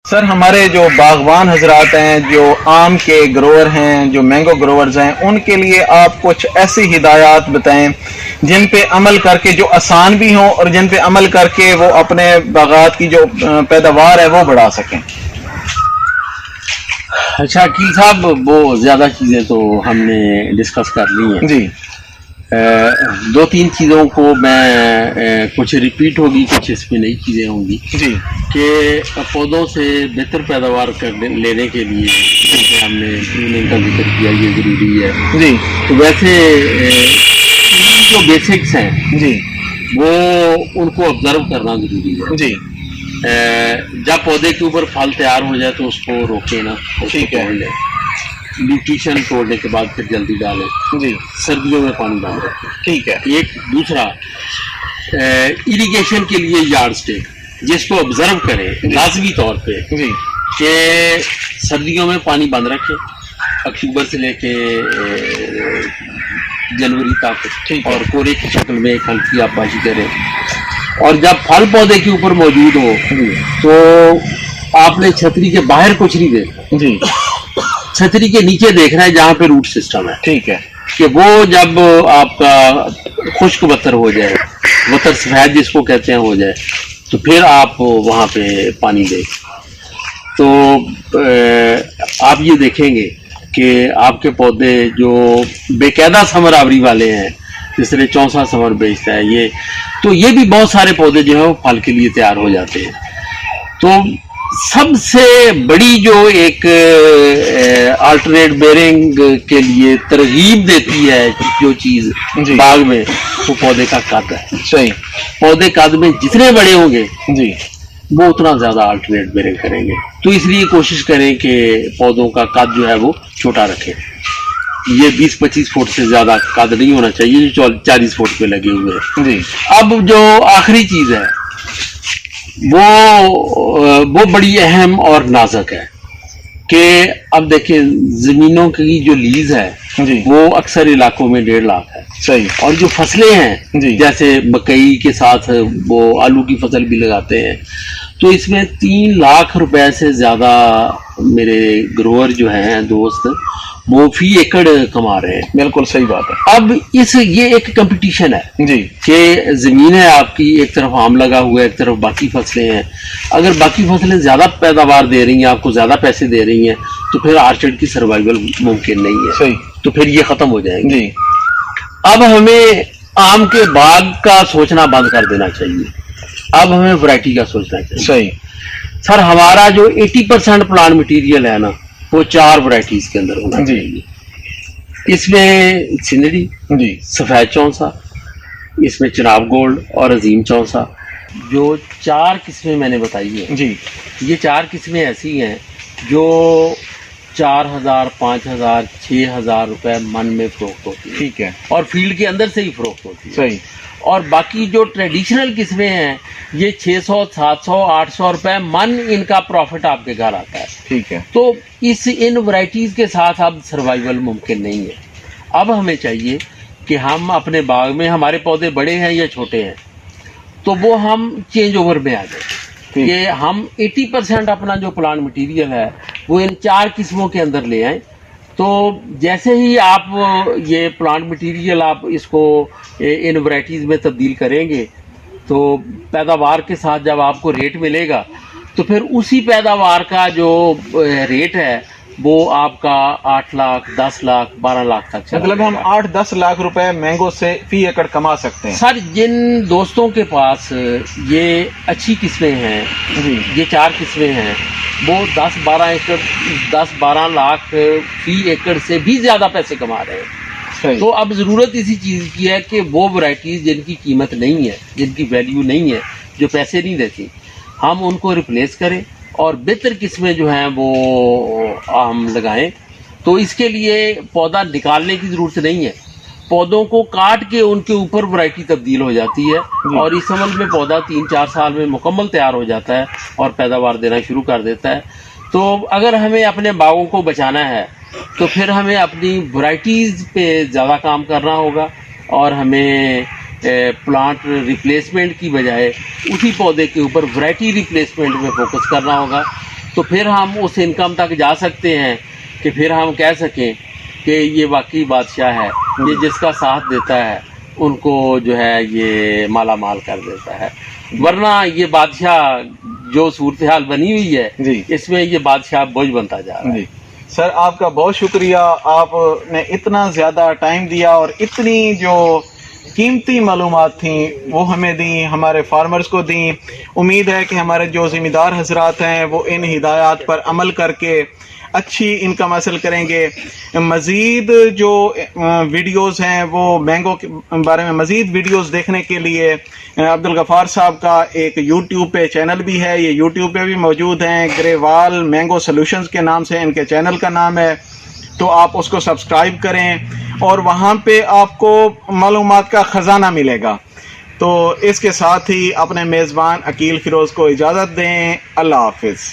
سر ہمارے جو باغبان حضرات ہیں، جو آم کے گروور ہیں، جو مینگو گروورز ہیں، ان کے لیے آپ کچھ ایسی ہدایات بتائیں جن پہ عمل کر کے جو آسان بھی ہوں اور جن پہ عمل کر کے وہ اپنے باغات کی جو پیداوار ہے وہ بڑھا سکیں۔ اچھا عقیل صاحب، وہ زیادہ چیزیں تو ہم نے ڈسکس کر لی ہیں جی، دو تین چیزوں کو میں کچھ ریپیٹ ہوگی، کچھ اس میں نئی چیزیں ہوں گی جی، کہ پودوں سے بہتر پیداوار لینے کے لیے جیسے ہم نے پروننگ کا ذکر کیا، یہ ضروری ہے۔ جی، تو ویسے جو بیسکس ہیں جی، وہ ان کو آبزرو کرنا ضروری ہے۔ جی، جب پودے کے اوپر پھل تیار ہو جائے تو اس کو روکیں نا، ٹھیک ہے، نیوٹریشن توڑنے کے بعد پھر جلدی ڈالیں۔ جی، سردیوں میں پانی ڈال رکھیں۔ ٹھیک ہے، ایک دوسرا اریگیشن کے لیے یارڈ اسٹیک، جس کو آبزرو کریں لازمی طور پہ جی، کہ سردیوں میں پانی بند رکھیں، اکتوبر سے لے کے جنوری تک، ٹھیک ہے، اور کورے کی شکل میں ایک ہلکی آبپاشی کریں۔ اور جب پھل پودے کے اوپر موجود ہو تو آپ نے چھتری کے باہر کچھ نہیں دیکھنا، جی، چھتری کے نیچے دیکھنا ہے جہاں پہ روٹ سسٹم ہے، ٹھیک ہے، کہ وہ جب آپ کا خشک وتر ہو جائے، وتر سفید جس کو کہتے ہیں ہو جائے، تو پھر آپ وہاں پہ پانی دیں۔ تو آپ یہ دیکھیں گے کہ آپ کے پودے جو باقاعدہ ثمر آوری والے ہیں، جس طرح چونسا ثمر بیچتا ہے یہ، تو یہ بھی بہت سارے پودے جو ہیں وہ پھل کے لیے تیار ہو جاتے ہیں۔ تو سب سے بڑی جو ایک آلٹرنیٹ بیرنگ کے لیے ترغیب دیتی ہے جو چیز جی، باغ میں، وہ پودے کا قد ہے۔ صحیح، پودے قد میں جتنے بڑے ہوں گے جی، وہ اتنا زیادہ آلٹرنیٹ بیرنگ کریں گے۔ تو اس لیے کوشش کریں کہ پودوں کا قد جو ہے وہ چھوٹا رکھیں۔ یہ 20-25 فٹ سے زیادہ قد نہیں ہونا چاہیے جو 40 فٹ پہ لگے ہوئے ہیں۔ جی، اب جو آخری چیز ہے وہ بڑی اہم اور نازک ہے کہ اب دیکھیں زمینوں کی جو لیز ہے جی، وہ اکثر علاقوں میں 1.5 لاکھ ہے، صحیح، اور جو فصلیں ہیں جی، جیسے مکئی کے ساتھ وہ آلو کی فصل بھی لگاتے ہیں، تو اس میں 3 لاکھ روپے سے زیادہ میرے گروور جو ہیں دوست وہ فی ایکڑ کما رہے ہیں۔ بالکل صحیح بات ہے، اب یہ ایک کمپٹیشن ہے جی، کہ زمین ہے آپ کی، ایک طرف آم لگا ہوا ہے، ایک طرف باقی فصلیں ہیں۔ اگر باقی فصلیں زیادہ پیداوار دے رہی ہیں، آپ کو زیادہ پیسے دے رہی ہیں، تو پھر آرچرڈ کی سروائیول ممکن نہیں ہے، صحیح، تو پھر یہ ختم ہو جائیں گے۔ جی، اب ہمیں آم کے باغ کا سوچنا بند کر دینا چاہیے، اب ہمیں ورائٹی کا سوچنا چاہیے۔ صحیح، سر ہمارا جو 80% پلانٹ مٹیریل ہے نا، وہ 4 ورائٹیز کے اندر ہونا جی، چاہیے۔ اس میں سندری، جی، سفید چونسا، اس میں چناب گولڈ اور عظیم چونسا، جو 4 قسمیں میں نے بتائی ہیں، جی، یہ 4 قسمیں ایسی ہیں جو 4,000 5,000 6,000 روپے من میں فروخت ہوتی ہیں، ٹھیک ہے، اور فیلڈ کے اندر سے ہی فروخت ہوتی ہے۔ صحیح، اور باقی جو ٹریڈیشنل قسمیں ہیں یہ 600 700 800 روپے من ان کا پروفٹ آپ کے گھر آتا ہے۔ ٹھیک ہے، تو ان ورائٹیز کے ساتھ اب سروائیول ممکن نہیں ہے۔ اب ہمیں چاہیے کہ ہم اپنے باغ میں، ہمارے پودے بڑے ہیں یا چھوٹے ہیں، تو وہ ہم چینج اوور میں آ جائیں کہ ہم 80% اپنا جو پلانٹ مٹیریل ہے وہ ان 4 قسموں کے اندر لے آئیں۔ تو جیسے ہی آپ یہ پلانٹ مٹیریل آپ اس کو ان ورائٹیز میں تبدیل کریں گے تو پیداوار کے ساتھ جب آپ کو ریٹ ملے گا تو پھر اسی پیداوار کا جو ریٹ ہے وہ آپ کا 8 لاکھ 10 لاکھ 12 لاکھ تک چلا مطلب ہم جائے گا۔ 8-10 لاکھ روپے مینگو سے فی ایکڑ کما سکتے ہیں۔ سر جن دوستوں کے پاس یہ اچھی قسمیں ہیں، جی، یہ 4 قسمیں ہیں، وہ 10-12 لاکھ فی ایکڑ سے بھی زیادہ پیسے کما رہے ہیں۔ صحیح، تو اب ضرورت اسی چیز کی ہے کہ وہ ورائٹیز جن کی قیمت نہیں ہے، جن کی ویلیو نہیں ہے، جو پیسے نہیں دیتی، ہم ان کو ریپلیس کریں اور بہتر قسمیں جو ہیں وہ ہم لگائیں۔ تو اس کے لیے پودا نکالنے کی ضرورت نہیں ہے، پودوں کو کاٹ کے ان کے اوپر ورائٹی تبدیل ہو جاتی ہے، اور اس عمل میں پودا 3-4 سال میں مکمل تیار ہو جاتا ہے اور پیداوار دینا شروع کر دیتا ہے۔ تو اگر ہمیں اپنے باغوں کو بچانا ہے تو پھر ہمیں اپنی ورائٹیز پہ زیادہ کام کرنا ہوگا، اور ہمیں پلانٹ ریپلیسمنٹ کی بجائے اسی پودے کے اوپر ورائٹی ریپلیسمنٹ میں فوکس کرنا ہوگا تو پھر ہم اس انکم تک جا سکتے ہیں کہ پھر ہم کہہ سکیں کہ یہ واقعی بادشاہ ہے، یہ جس کا ساتھ دیتا ہے ان کو جو ہے یہ مالا مال کر دیتا ہے. ورنہ یہ بادشاہ جو صورتحال بنی ہوئی ہے جی اس میں یہ بادشاہ بوجھ بنتا جا رہا ہے. جی سر، آپ کا بہت شکریہ، آپ نے اتنا زیادہ ٹائم دیا اور اتنی جو قیمتی معلومات تھیں وہ ہمیں دیں، ہمارے فارمرز کو دیں. امید ہے کہ ہمارے جو ذمہ دار حضرات ہیں وہ ان ہدایات پر عمل کر کے اچھی انکم حاصل کریں گے. مزید جو ویڈیوز ہیں وہ مینگو کے بارے میں مزید ویڈیوز دیکھنے کے لیے عبدالغفار صاحب کا ایک یوٹیوب پہ چینل بھی ہے، یہ یوٹیوب پہ بھی موجود ہیں، گریوال مینگو سولوشنز کے نام سے ان کے چینل کا نام ہے. تو آپ اس کو سبسکرائب کریں اور وہاں پہ آپ کو معلومات کا خزانہ ملے گا. تو اس کے ساتھ ہی اپنے میزبان عقیل فیروز کو اجازت دیں. اللہ حافظ.